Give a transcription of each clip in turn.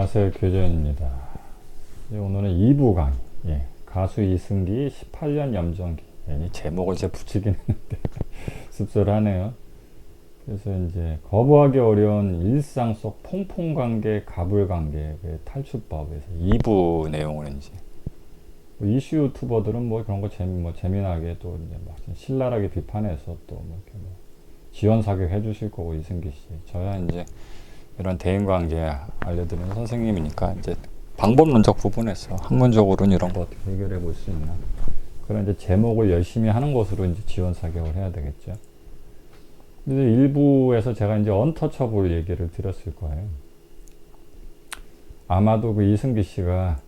안녕하세요. 교전입니다. 오늘은 2부 강의. 가수 이승기 18년 염전기. 제목을 제가 붙이긴 했는데 씁쓸하네요. 그래서 이제 거부하기 어려운 일상 속 퐁퐁관계, 가불관계 탈출법에서 2부 내용을 이제 이슈 유튜버들은 뭐 그런 거 재미나게 또 이제 막 신랄하게 비판해서 또 뭐 이렇게 지원 사격 해주실 거고, 이승기 씨. 저야 이제 이런 대인관계 알려드리는 선생님이니까 이제 방법론적 부분에서 학문적으로는 이런 거 어떻게 해결해 볼 수 있나, 그런 이제 제목을 열심히 하는 것으로 이제 지원 사격을 해야 되겠죠. 근데 일부에서 제가 이제 언터처블 얘기를 드렸을 거예요. 아마도 그 이승기 씨가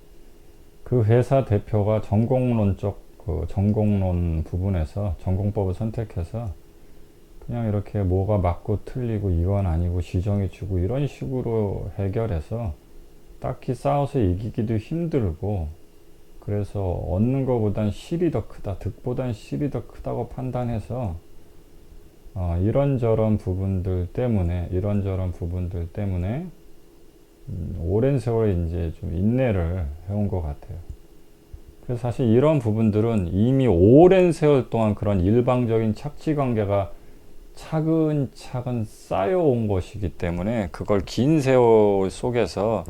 그 회사 대표가 전공론 부분에서 전공법을 선택해서 그냥 이렇게 뭐가 맞고 틀리고 이건 아니고 지정해 주고 이런 식으로 해결해서 딱히 싸워서 이기기도 힘들고, 그래서 얻는 것보단 실이 더 크다, 득보단 실이 더 크다고 판단해서 이런저런 부분들 때문에 오랜 세월 이제 좀 인내를 해온 것 같아요. 그래서 사실 이런 부분들은 이미 오랜 세월 동안 그런 일방적인 착취 관계가 차근차근 쌓여온 것이기 때문에 그걸 긴 세월 속에서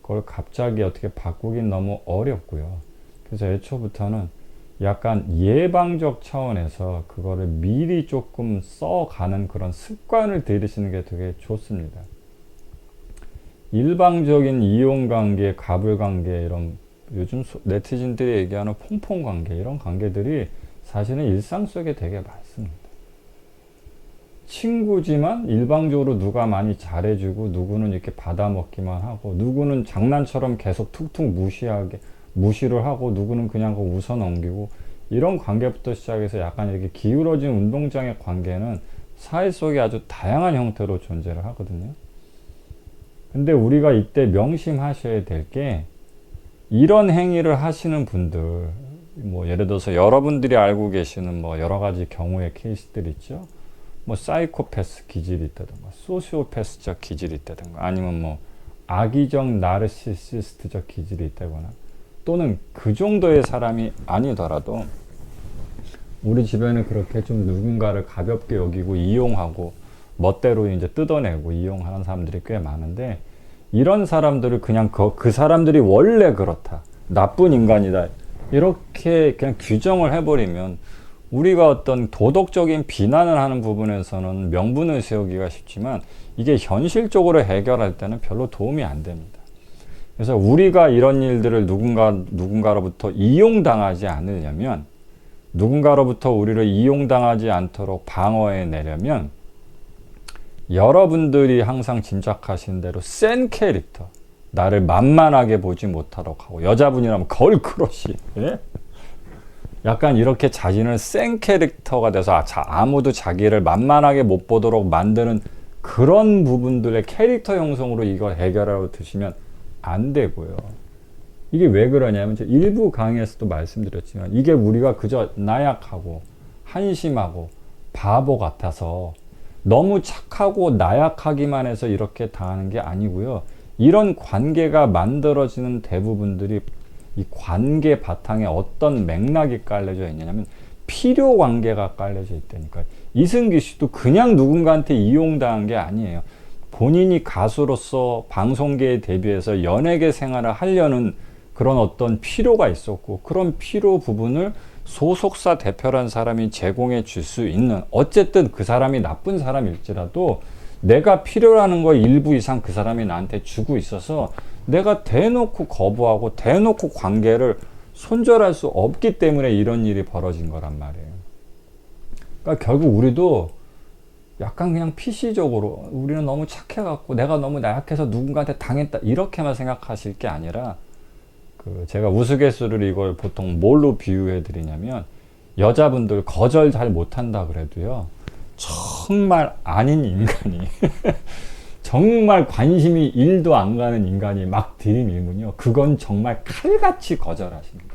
그걸 갑자기 어떻게 바꾸긴 너무 어렵고요. 그래서 애초부터는 약간 예방적 차원에서 그거를 미리 조금 써가는 그런 습관을 들이시는 게 되게 좋습니다. 일방적인 이용관계, 가불관계, 이런 요즘 네티즌들이 얘기하는 퐁퐁관계, 이런 관계들이 사실은 일상 속에 되게 많습니다. 친구지만 일방적으로 누가 많이 잘해주고, 누구는 이렇게 받아먹기만 하고, 누구는 장난처럼 계속 툭툭 무시를 하고, 누구는 그냥 웃어 넘기고, 이런 관계부터 시작해서 약간 이렇게 기울어진 운동장의 관계는 사회 속에 아주 다양한 형태로 존재를 하거든요. 근데 우리가 이때 명심하셔야 될 게, 이런 행위를 하시는 분들, 뭐 예를 들어서 여러분들이 알고 계시는 뭐 여러 가지 경우의 케이스들 있죠. 뭐 사이코패스 기질이 있다든가, 소시오패스적 기질이 있다든가, 아니면 뭐 악의적 나르시시스트적 기질이 있다거나, 또는 그 정도의 사람이 아니더라도 우리 주변에 그렇게 좀 누군가를 가볍게 여기고 이용하고 멋대로 이제 뜯어내고 이용하는 사람들이 꽤 많은데, 이런 사람들을 그냥 그 사람들이 원래 그렇다, 나쁜 인간이다, 이렇게 그냥 규정을 해버리면 우리가 어떤 도덕적인 비난을 하는 부분에서는 명분을 세우기가 쉽지만, 이게 현실적으로 해결할 때는 별로 도움이 안 됩니다. 그래서 우리가 이런 일들을 누군가로부터 이용당하지 않으려면, 누군가로부터 우리를 이용당하지 않도록 방어해 내려면, 여러분들이 항상 짐작하신 대로 센 캐릭터, 나를 만만하게 보지 못하도록 하고, 여자분이라면 걸크러쉬, 예? 약간 이렇게 자신을 센 캐릭터가 돼서 아무도 자기를 만만하게 못 보도록 만드는 그런 부분들의 캐릭터 형성으로 이걸 해결하러 드시면 안 되고요. 이게 왜 그러냐면, 일부 강의에서도 말씀드렸지만, 이게 우리가 그저 나약하고 한심하고 바보 같아서 너무 착하고 나약하기만 해서 이렇게 당하는 게 아니고요. 이런 관계가 만들어지는 대부분들이 이 관계 바탕에 어떤 맥락이 깔려져 있냐면 필요 관계가 깔려져 있다니까요. 이승기 씨도 그냥 누군가한테 이용당한 게 아니에요. 본인이 가수로서 방송계에 데뷔해서 연예계 생활을 하려는 그런 어떤 필요가 있었고, 그런 필요 부분을 소속사 대표란 사람이 제공해 줄 수 있는, 어쨌든 그 사람이 나쁜 사람일지라도 내가 필요라는 거 일부 이상 그 사람이 나한테 주고 있어서 내가 대놓고 거부하고 대놓고 관계를 손절할 수 없기 때문에 이런 일이 벌어진 거란 말이에요. 그러니까 결국 우리도 약간 그냥 PC적으로 우리는 너무 착해갖고 내가 너무 나약해서 누군가한테 당했다, 이렇게만 생각하실 게 아니라, 제가 우스갯소리를 이걸 보통 뭘로 비유해 드리냐면, 여자분들 거절 잘 못한다 그래도요, 정말 아닌 인간이 정말 관심이 1도 안 가는 인간이 막 들이밀면요, 그건 정말 칼같이 거절하십니다.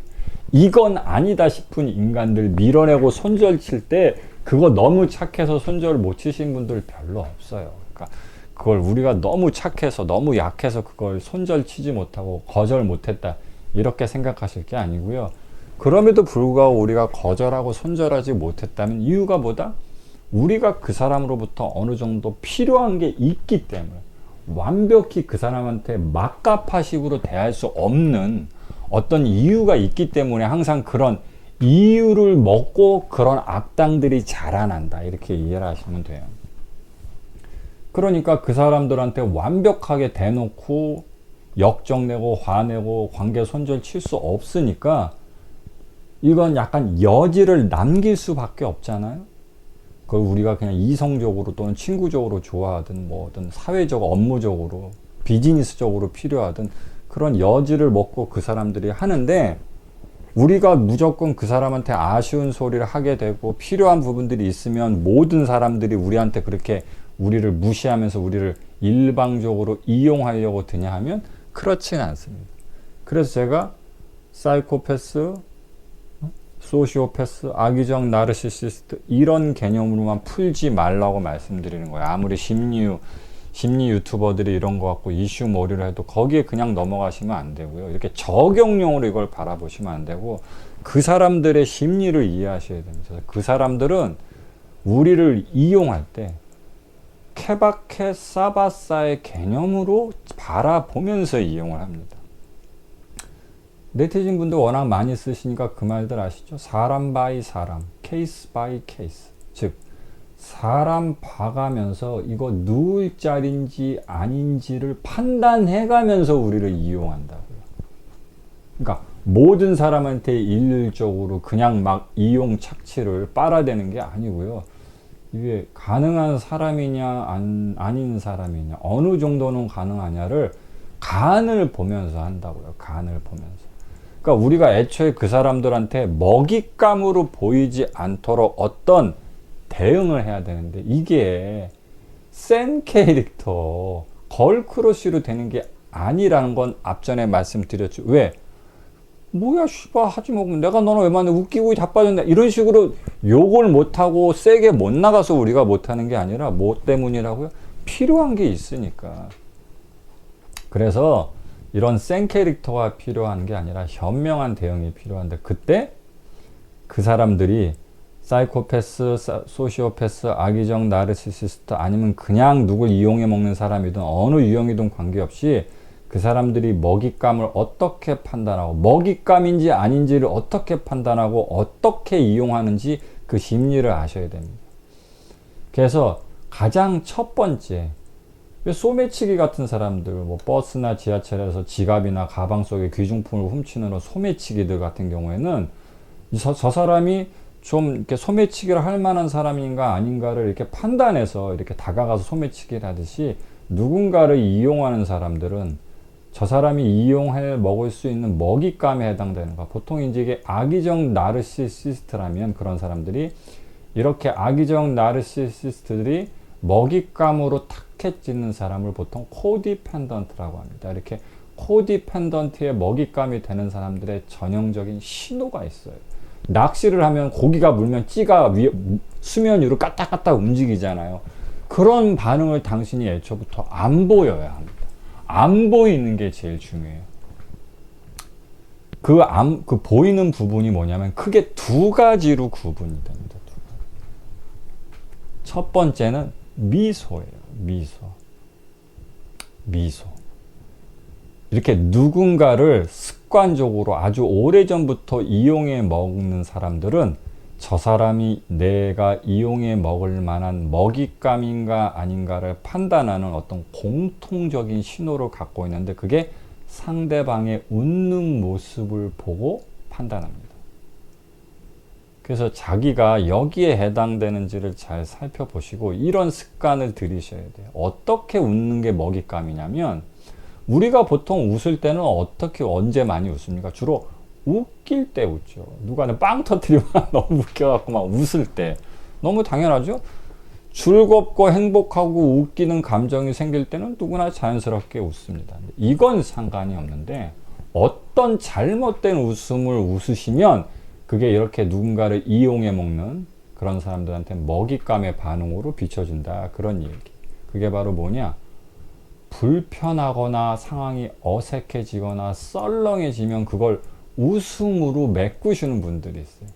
이건 아니다 싶은 인간들 밀어내고 손절 칠 때 그거 너무 착해서 손절 못 치신 분들 별로 없어요. 그러니까 그걸 우리가 너무 착해서 너무 약해서 그걸 손절치지 못하고 거절 못했다 이렇게 생각하실 게 아니고요. 그럼에도 불구하고 우리가 거절하고 손절하지 못했다면 이유가 뭐다? 우리가 그 사람으로부터 어느 정도 필요한 게 있기 때문에, 완벽히 그 사람한테 막가파식으로 대할 수 없는 어떤 이유가 있기 때문에 항상 그런 이유를 먹고 그런 악당들이 자라난다 이렇게 이해를 하시면 돼요. 그러니까 그 사람들한테 완벽하게 대놓고 역정내고 화내고 관계 손절 칠 수 없으니까 이건 약간 여지를 남길 수밖에 없잖아요. 그걸 우리가 그냥 이성적으로 또는 친구적으로 좋아하든 뭐든 사회적 업무적으로 비즈니스적으로 필요하든 그런 여지를 먹고 그 사람들이 하는데, 우리가 무조건 그 사람한테 아쉬운 소리를 하게 되고 필요한 부분들이 있으면 모든 사람들이 우리한테 그렇게 우리를 무시하면서 우리를 일방적으로 이용하려고 드냐 하면 그렇지는 않습니다. 그래서 제가 사이코패스, 소시오패스, 악의적 나르시시스트 이런 개념으로만 풀지 말라고 말씀드리는 거예요. 아무리 심리 유튜버들이 이런 거 갖고 이슈 몰이를 해도 거기에 그냥 넘어가시면 안 되고요. 이렇게 적용용으로 이걸 바라보시면 안 되고 그 사람들의 심리를 이해하셔야 됩니다. 그 사람들은 우리를 이용할 때 케바케 사바사의 개념으로 바라보면서 이용을 합니다. 네티즌 분들 워낙 많이 쓰시니까 그 말들 아시죠? 사람 바이 사람, 케이스 바이 케이스. 즉 사람 봐가면서 이거 누울 자리인지 아닌지를 판단해가면서 우리를 이용한다고요. 그러니까 모든 사람한테 일률적으로 그냥 막 이용 착취를 빨아대는 게 아니고요. 이게 가능한 사람이냐 아닌 사람이냐 어느 정도는 가능하냐를 간을 보면서 한다고요. 간을 보면서. 그러니까 우리가 애초에 그 사람들한테 먹잇감으로 보이지 않도록 어떤 대응을 해야 되는데 이게 센 캐릭터 걸크러쉬로 되는 게 아니라는 건 앞전에 말씀드렸죠. 왜? 뭐야 씨발 하지 뭐 내가 너는 왜 만나 웃기고 자빠졌네 이런 식으로 욕을 못하고 세게 못 나가서 우리가 못하는 게 아니라 뭐 때문이라고요? 필요한 게 있으니까. 그래서 이런 센 캐릭터가 필요한 게 아니라 현명한 대응이 필요한데, 그때 그 사람들이 사이코패스, 소시오패스, 악의적 나르시시스트 아니면 그냥 누굴 이용해 먹는 사람이든 어느 유형이든 관계없이 그 사람들이 먹잇감을 어떻게 판단하고 먹잇감인지 아닌지를 어떻게 판단하고 어떻게 이용하는지 그 심리를 아셔야 됩니다. 그래서 가장 첫 번째, 소매치기 같은 사람들, 뭐 버스나 지하철에서 지갑이나 가방 속에 귀중품을 훔치는 소매치기들 같은 경우에는 저 사람이 좀 이렇게 소매치기를 할 만한 사람인가 아닌가를 이렇게 판단해서 이렇게 다가가서 소매치기를 하듯이 누군가를 이용하는 사람들은 저 사람이 이용해 먹을 수 있는 먹잇감에 해당되는 거. 보통 이제 이게 악의적 나르시시스트라면 그런 사람들이 이렇게 악의적 나르시시스트들이 먹잇감으로 탁해지는 사람을 보통 코디펜던트라고 합니다. 이렇게 코디펜던트의 먹잇감이 되는 사람들의 전형적인 신호가 있어요. 낚시를 하면 고기가 물면 찌가 수면 위로 까딱까딱 움직이잖아요. 그런 반응을 당신이 애초부터 안 보여야 합니다. 안 보이는 게 제일 중요해요. 그 보이는 부분이 뭐냐면 크게 두 가지로 구분이 됩니다. 첫 번째는 미소예요. 미소. 이렇게 누군가를 습관적으로 아주 오래전부터 이용해 먹는 사람들은 저 사람이 내가 이용해 먹을 만한 먹잇감인가 아닌가를 판단하는 어떤 공통적인 신호를 갖고 있는데, 그게 상대방의 웃는 모습을 보고 판단합니다. 그래서 자기가 여기에 해당되는지를 잘 살펴보시고 이런 습관을 들이셔야 돼요. 어떻게 웃는 게 먹잇감이냐면, 우리가 보통 웃을 때는 어떻게 언제 많이 웃습니까? 주로 웃길 때 웃죠. 누가는 빵 터뜨리면 너무 웃겨갖고 막 웃을 때. 너무 당연하죠? 즐겁고 행복하고 웃기는 감정이 생길 때는 누구나 자연스럽게 웃습니다. 이건 상관이 없는데 어떤 잘못된 웃음을 웃으시면 그게 이렇게 누군가를 이용해 먹는 그런 사람들한테 먹잇감의 반응으로 비춰진다. 그런 얘기. 그게 바로 뭐냐? 불편하거나 상황이 어색해지거나 썰렁해지면 그걸 웃음으로 메꾸시는 분들이 있어요.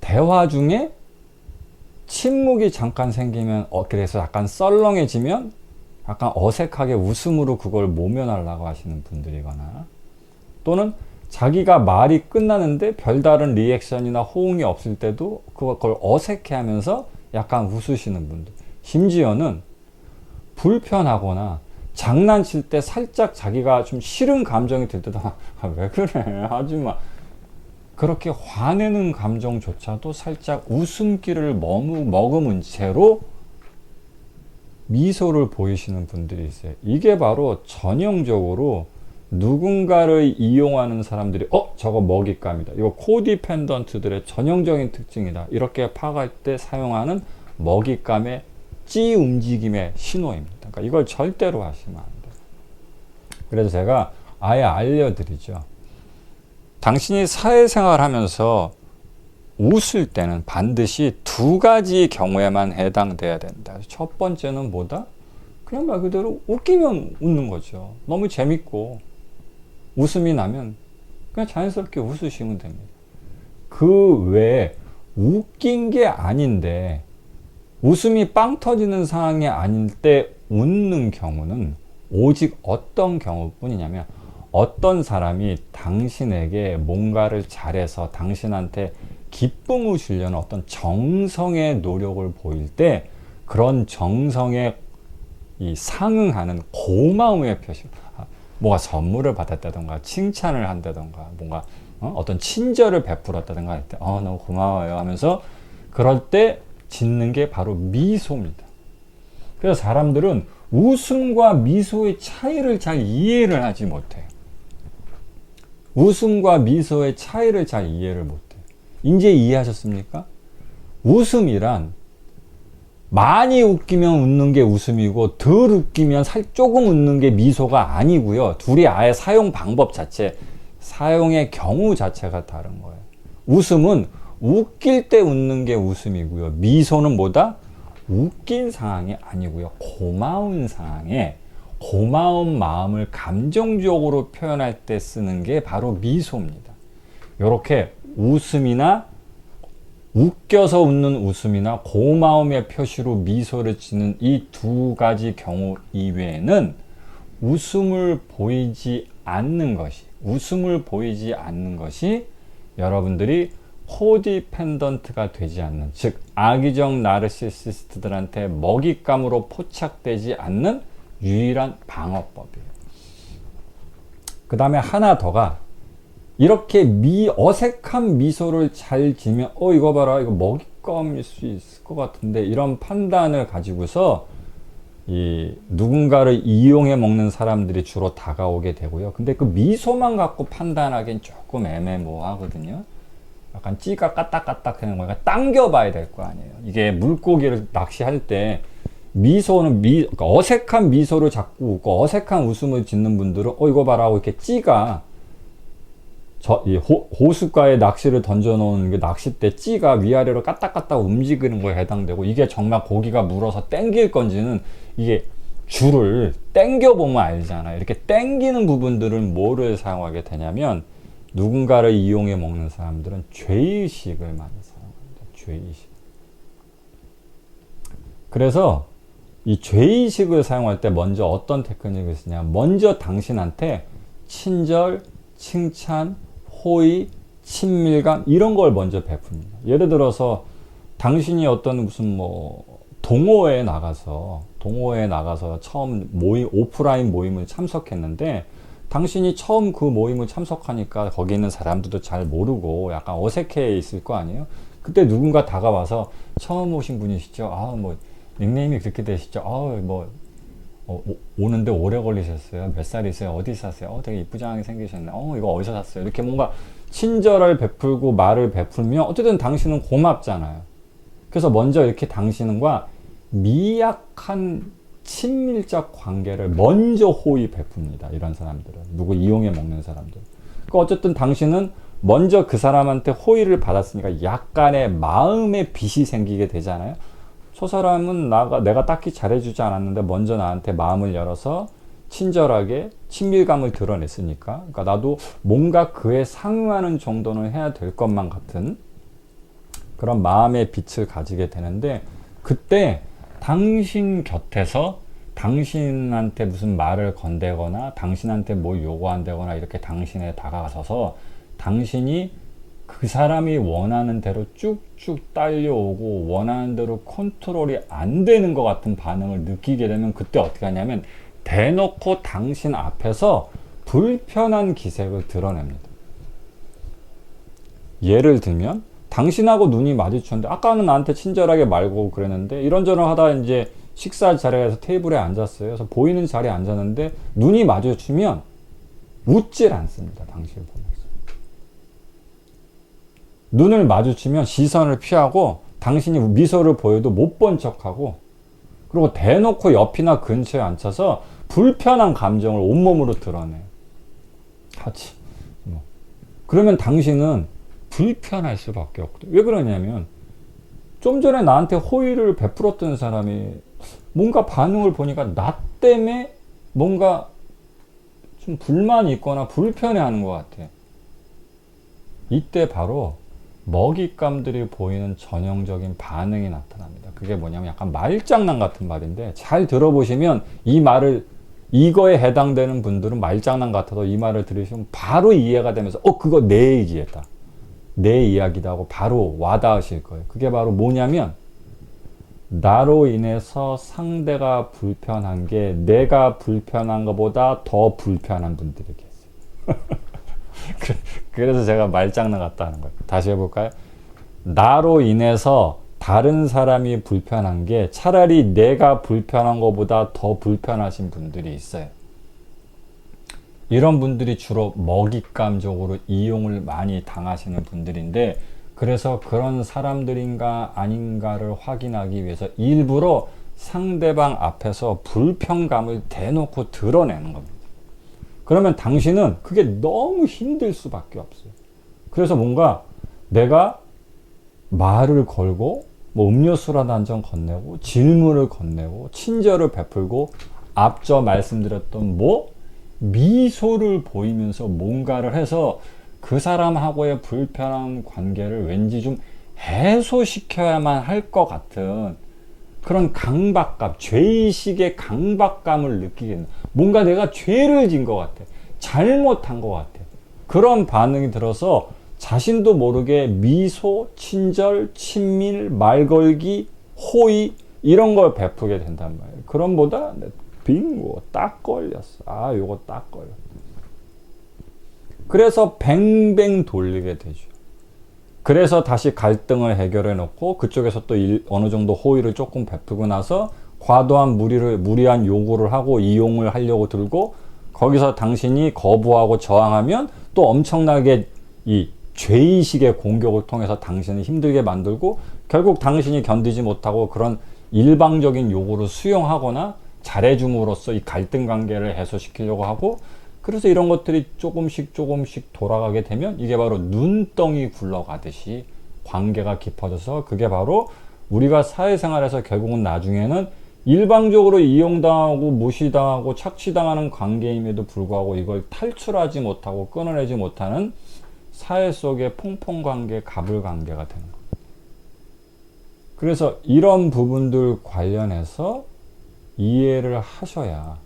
대화 중에 침묵이 잠깐 생기면 그래서 약간 썰렁해지면 약간 어색하게 웃음으로 그걸 모면하려고 하시는 분들이거나, 또는 자기가 말이 끝나는데 별다른 리액션이나 호응이 없을 때도 그걸 어색해하면서 약간 웃으시는 분들, 심지어는 불편하거나 장난칠 때 살짝 자기가 좀 싫은 감정이 들 때도 왜 그래 하지마, 그렇게 화내는 감정조차도 살짝 웃음기를 머금은 채로 미소를 보이시는 분들이 있어요. 이게 바로 전형적으로 누군가를 이용하는 사람들이 저거 먹잇감이다, 이거 코디펜던트들의 전형적인 특징이다, 이렇게 파악할 때 사용하는 먹잇감의 찌 움직임의 신호입니다. 그러니까 이걸 절대로 하시면 안 돼요. 그래서 제가 아예 알려드리죠. 당신이 사회생활 하면서 웃을 때는 반드시 두 가지 경우에만 해당돼야 된다. 첫 번째는 뭐다? 그냥 말 그대로 웃기면 웃는 거죠. 너무 재밌고 웃음이 나면 그냥 자연스럽게 웃으시면 됩니다. 그 외에 웃긴 게 아닌데 웃음이 빵 터지는 상황이 아닐 때 웃는 경우는 오직 어떤 경우뿐이냐면, 어떤 사람이 당신에게 뭔가를 잘해서 당신한테 기쁨을 주려는 어떤 정성의 노력을 보일 때 그런 정성에 상응하는 고마움의 표시, 뭐가 선물을 받았다던가 칭찬을 한다던가 뭔가 어떤 친절을 베풀었다던가 할 때 너무 고마워요 하면서 그럴 때 짓는 게 바로 미소입니다. 그래서 사람들은 웃음과 미소의 차이를 잘 이해를 하지 못해요. 웃음과 미소의 차이를 잘 이해를 못해요. 이제 이해하셨습니까? 웃음이란 많이 웃기면 웃는 게 웃음이고 덜 웃기면 조금 웃는 게 미소가 아니고요. 둘이 아예 사용 방법 자체, 사용의 경우 자체가 다른 거예요. 웃음은 웃길 때 웃는 게 웃음이고요. 미소는 뭐다? 웃긴 상황이 아니고요. 고마운 상황에 고마운 마음을 감정적으로 표현할 때 쓰는 게 바로 미소입니다. 이렇게 웃음이나 웃겨서 웃는 웃음이나 고마움의 표시로 미소를 짓는 이 두 가지 경우 이외에는 웃음을 보이지 않는 것이 여러분들이 코디펜던트가 되지 않는, 즉 악의적 나르시시스트들한테 먹잇감으로 포착되지 않는 유일한 방어법이에요. 그 다음에 하나 더가, 이렇게 어색한 미소를 잘 지면 이거 봐라, 이거 먹잇감일 수 있을 것 같은데, 이런 판단을 가지고서 누군가를 이용해 먹는 사람들이 주로 다가오게 되고요. 근데 그 미소만 갖고 판단하기엔 조금 애매모호하거든요. 약간 찌가 까딱까딱 하는 거니까 당겨봐야 될 거 아니에요. 이게 물고기를 낚시할 때 미소는 그러니까 어색한 미소를 자꾸 웃고 어색한 웃음을 짓는 분들은 이거 봐라 하고 이렇게 찌가 호숫가에 낚시를 던져놓은 게 낚싯대 찌가 위아래로 까딱까딱 움직이는 거에 해당되고, 이게 정말 고기가 물어서 땡길 건지는 이게 줄을 땡겨보면 알잖아요. 이렇게 땡기는 부분들은 뭐를 사용하게 되냐면, 누군가를 이용해 먹는 사람들은 죄의식을 많이 사용합니다. 죄의식. 그래서 이 죄의식을 사용할 때 먼저 어떤 테크닉을 쓰냐, 먼저 당신한테 친절, 칭찬, 호의, 친밀감 이런 걸 먼저 베풉니다. 예를 들어서 당신이 어떤 무슨 동호회에 나가서 처음 오프라인 모임을 참석했는데, 당신이 처음 그 모임을 참석하니까 거기 있는 사람들도 잘 모르고 약간 어색해 있을 거 아니에요? 그때 누군가 다가와서 처음 오신 분이시죠? 닉네임이 그렇게 되시죠? 오는데 오래 걸리셨어요? 몇 살이세요? 어디 사세요? 되게 이쁘장하게 생기셨네. 이거 어디서 샀어요? 이렇게 뭔가 친절을 베풀고 말을 베풀면 어쨌든 당신은 고맙잖아요. 그래서 먼저 이렇게 당신과 미약한 친밀적 관계를 먼저 호의 베풉니다. 이런 사람들은. 누구 이용해 먹는 사람들. 그러니까 어쨌든 당신은 먼저 그 사람한테 호의를 받았으니까 약간의 마음의 빚이 생기게 되잖아요. 저 사람은 내가 딱히 잘해주지 않았는데 먼저 나한테 마음을 열어서 친절하게 친밀감을 드러냈으니까, 그러니까 나도 뭔가 그에 상응하는 정도는 해야 될 것만 같은 그런 마음의 빛을 가지게 되는데, 그때 당신 곁에서 당신한테 무슨 말을 건대거나 당신한테 뭘 요구한다거나 이렇게 당신에 다가가서서 당신이 그 사람이 원하는 대로 쭉쭉 딸려오고 원하는 대로 컨트롤이 안 되는 것 같은 반응을 느끼게 되면, 그때 어떻게 하냐면 대놓고 당신 앞에서 불편한 기색을 드러냅니다. 예를 들면 당신하고 눈이 마주쳤는데 아까는 나한테 친절하게 말고 그랬는데 이런저런 하다가 이제 식사 자리에서 테이블에 앉았어요. 그래서 보이는 자리에 앉았는데 눈이 마주치면 웃질 않습니다. 당신을 보면서. 눈을 마주치면 시선을 피하고 당신이 미소를 보여도 못 본 척하고, 그리고 대놓고 옆이나 근처에 앉혀서 불편한 감정을 온몸으로 드러내요. 하지. 그러면 당신은 불편할 수밖에 없거든. 왜 그러냐면 좀 전에 나한테 호의를 베풀었던 사람이 뭔가 반응을 보니까 나 때문에 뭔가 좀 불만이 있거나 불편해하는 것 같아. 이때 바로 먹잇감들이 보이는 전형적인 반응이 나타납니다. 그게 뭐냐면 약간 말장난 같은 말인데, 잘 들어보시면 이 말을, 이거에 해당되는 분들은 말장난 같아도 이 말을 들으시면 바로 이해가 되면서 그거 내 얘기다, 내 이야기다 하고 바로 와닿으실 거예요. 그게 바로 뭐냐면 나로 인해서 상대가 불편한 게 내가 불편한 것보다 더 불편한 분들이 계세요. 그래서 제가 말장난 같다 하는 거예요. 다시 해볼까요? 나로 인해서 다른 사람이 불편한 게 차라리 내가 불편한 것보다 더 불편하신 분들이 있어요. 이런 분들이 주로 먹잇감적으로 이용을 많이 당하시는 분들인데, 그래서 그런 사람들인가 아닌가를 확인하기 위해서 일부러 상대방 앞에서 불편감을 대놓고 드러내는 겁니다. 그러면 당신은 그게 너무 힘들 수밖에 없어요. 그래서 뭔가 내가 말을 걸고 뭐 음료수라도 한 잔 건네고 질문을 건네고 친절을 베풀고 앞서 말씀드렸던 미소를 보이면서 뭔가를 해서 그 사람하고의 불편한 관계를 왠지 좀 해소시켜야만 할 것 같은 그런 강박감, 죄의식의 강박감을 느끼게 된다. 뭔가 내가 죄를 진 것 같아. 잘못한 것 같아. 그런 반응이 들어서 자신도 모르게 미소, 친절, 친밀, 말걸기, 호의 이런 걸 베푸게 된단 말이에요. 그럼보다 빙고 딱 걸렸어. 요거 딱 걸렸어. 그래서 뱅뱅 돌리게 되죠. 그래서 다시 갈등을 해결해 놓고 그쪽에서 또 어느 정도 호의를 조금 베푸고 나서 과도한 무리한 요구를 하고 이용을 하려고 들고, 거기서 당신이 거부하고 저항하면 또 엄청나게 이 죄의식의 공격을 통해서 당신을 힘들게 만들고, 결국 당신이 견디지 못하고 그런 일방적인 요구를 수용하거나 잘해줌으로써 이 갈등 관계를 해소시키려고 하고, 그래서 이런 것들이 조금씩 돌아가게 되면 이게 바로 눈덩이 굴러가듯이 관계가 깊어져서, 그게 바로 우리가 사회생활에서 결국은 나중에는 일방적으로 이용당하고 무시당하고 착취당하는 관계임에도 불구하고 이걸 탈출하지 못하고 끊어내지 못하는 사회 속의 퐁퐁관계, 가불관계가 되는 거예요. 그래서 이런 부분들 관련해서 이해를 하셔야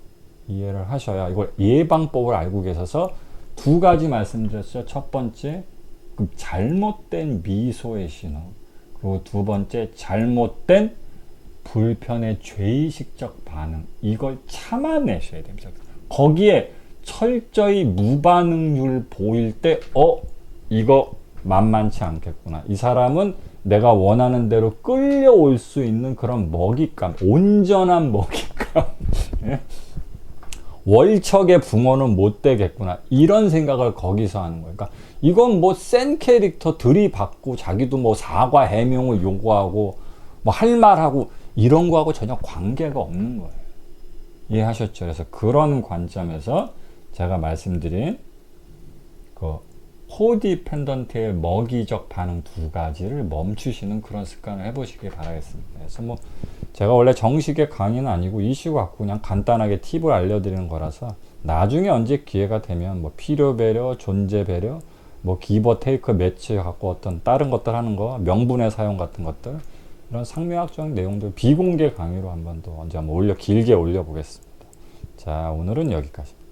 이걸 예방법을 알고 계셔서 두 가지 말씀드렸죠. 첫 번째, 잘못된 미소의 신호, 그리고 두 번째, 잘못된 불편의 죄의식적 반응, 이걸 참아내셔야 됩니다. 거기에 철저히 무반응률 보일 때 이거 만만치 않겠구나, 이 사람은 내가 원하는 대로 끌려올 수 있는 그런 먹잇감, 온전한 먹잇감 월척의 붕어는 못 되겠구나, 이런 생각을 거기서 하는 거예요. 그러니까 이건 센 캐릭터 들이받고 자기도 사과 해명을 요구하고 할 말하고 이런 거하고 전혀 관계가 없는 거예요. 이해하셨죠? 그래서 그런 관점에서 제가 말씀드린 코디펜던트의 먹이적 반응 두 가지를 멈추시는 그런 습관을 해보시길 바라겠습니다. 그래서 뭐 제가 원래 정식의 강의는 아니고 이슈 갖고 그냥 간단하게 팁을 알려드리는 거라서 나중에 언제 기회가 되면 뭐 필요 배려, 존재 배려, 뭐 기버 테이크 매치 갖고 어떤 다른 것들 하는 거, 명분의 사용 같은 것들 이런 상명학적 내용들 비공개 강의로 한번 더 언제 한번 길게 올려보겠습니다. 자, 오늘은 여기까지.